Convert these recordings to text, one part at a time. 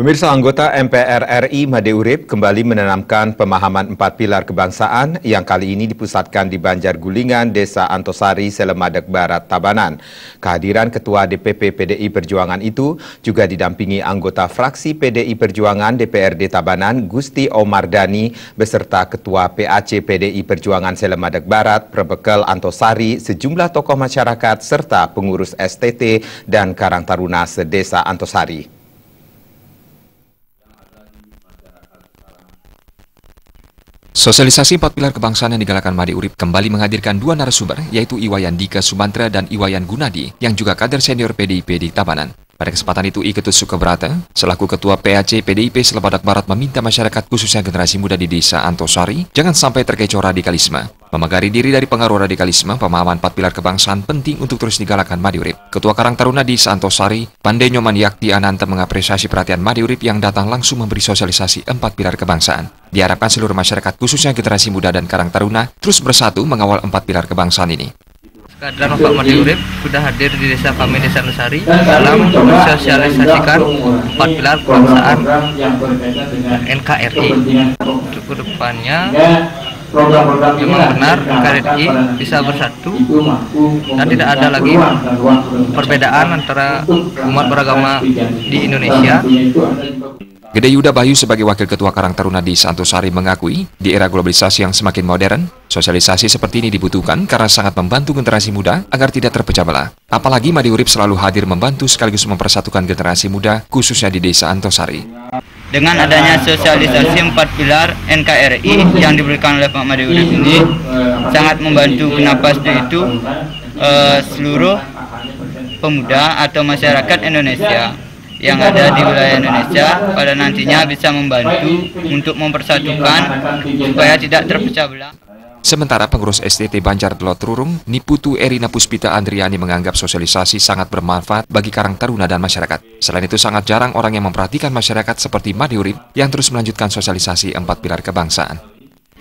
Pemirsa, anggota MPR RI Made Urip kembali menanamkan pemahaman 4 pilar kebangsaan yang kali ini dipusatkan di Banjargulingan, Desa Antosari, Selemadeg Barat, Tabanan. Kehadiran Ketua DPP PDI Perjuangan itu juga didampingi anggota fraksi PDI Perjuangan DPRD Tabanan, Gusti Omar Dani, beserta Ketua PAC PDI Perjuangan Selemadeg Barat, Prebekel Antosari, sejumlah tokoh masyarakat, serta pengurus STT dan Karang Taruna sedesa Antosari. Sosialisasi 4 pilar kebangsaan yang digalakan Made Urip kembali menghadirkan 2 narasumber, yaitu Iwayan Dika Sumantra dan Iwayan Gunadi, yang juga kader senior PDIP di Tabanan. Pada kesempatan itu, I Ketut Sukebrata, selaku Ketua PAC PDIP Selemadeg Barat, meminta masyarakat khususnya generasi muda di Desa Antosari jangan sampai terkecoh radikalisme. Memagari diri dari pengaruh radikalisme, pemahaman 4 pilar kebangsaan penting untuk terus digalakan Made Urip. Ketua Karang Taruna di Antosari, Pandenyo Maniakti Ananta, mengapresiasi perhatian Made Urip yang datang langsung memberi sosialisasi 4 pilar kebangsaan. Diharapkan seluruh masyarakat khususnya generasi muda dan Karang Taruna terus bersatu mengawal 4 pilar kebangsaan ini. Kader Bapak Made Urip sudah hadir di desa kami, Desa Antosari, dalam mensosialisasikan 4 pilar kebangsaan NKRI. Untuk kedepannya, memang benar NKRI bisa bersatu dan tidak ada lagi perbedaan antara umat beragama di Indonesia. Gede Yuda Bayu sebagai Wakil Ketua Karang Taruna di Antosari mengakui, di era globalisasi yang semakin modern, sosialisasi seperti ini dibutuhkan karena sangat membantu generasi muda agar tidak terpecah belah. Apalagi Made Urip selalu hadir membantu sekaligus mempersatukan generasi muda, khususnya di Desa Antosari. Dengan adanya sosialisasi 4 pilar NKRI yang diberikan oleh Pak Made Urip ini sangat membantu. Kenapa seperti itu? Seluruh pemuda atau masyarakat Indonesia yang ada di wilayah Indonesia pada nantinya bisa membantu untuk mempersatukan supaya tidak terpecah belah. Sementara pengurus STT Banjar Telot Rurung, Niputu Erina Puspita Andriani, menganggap sosialisasi sangat bermanfaat bagi Karang Taruna dan masyarakat. Selain itu, sangat jarang orang yang memperhatikan masyarakat seperti Made Urip yang terus melanjutkan sosialisasi 4 pilar kebangsaan.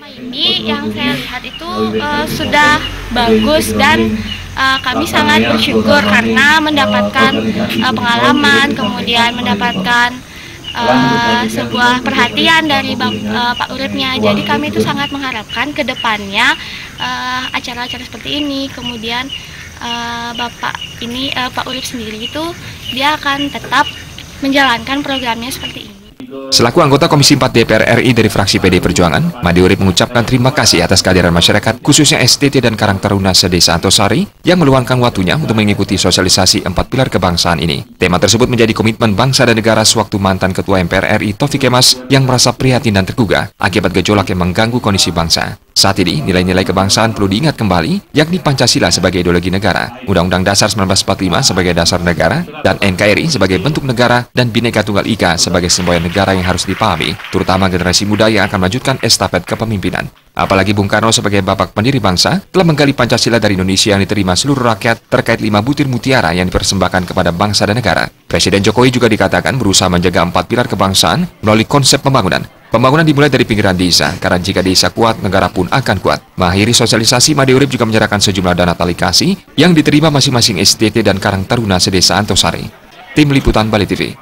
Ini yang saya lihat itu sudah bagus dan kami sangat bersyukur karena mendapatkan pengalaman, kemudian mendapatkan sebuah perhatian dari Pak Uripnya. Jadi kami itu sangat mengharapkan ke depannya acara-acara seperti ini. Kemudian Pak Urip sendiri itu dia akan tetap menjalankan programnya seperti ini. Selaku anggota Komisi 4 DPR RI dari fraksi PD Perjuangan, Made Urip mengucapkan terima kasih atas kehadiran masyarakat, khususnya STT dan Karang Taruna sedesa Antosari, yang meluangkan waktunya untuk mengikuti sosialisasi 4 pilar kebangsaan ini. Tema tersebut menjadi komitmen bangsa dan negara sewaktu mantan Ketua MPR RI Taufik Kemas yang merasa prihatin dan tergugah akibat gejolak yang mengganggu kondisi bangsa. Saat ini, nilai-nilai kebangsaan perlu diingat kembali, yakni Pancasila sebagai ideologi negara, Undang-Undang Dasar 1945 sebagai dasar negara, dan NKRI sebagai bentuk negara, dan Bhinneka Tunggal Ika sebagai semboyan negara yang harus dipahami, terutama generasi muda yang akan melanjutkan estafet kepemimpinan. Apalagi Bung Karno sebagai bapak pendiri bangsa telah menggali Pancasila dari Indonesia yang diterima seluruh rakyat terkait 5 butir mutiara yang dipersembahkan kepada bangsa dan negara. Presiden Jokowi juga dikatakan berusaha menjaga 4 pilar kebangsaan melalui konsep pembangunan. Pembangunan dimulai dari pinggiran desa, karena jika desa kuat, negara pun akan kuat. Mengakhiri sosialisasi, Made Urip juga menyerahkan sejumlah dana tali kasih yang diterima masing-masing STT dan Karang Taruna sedesa Antosari. Tim Liputan Bali TV.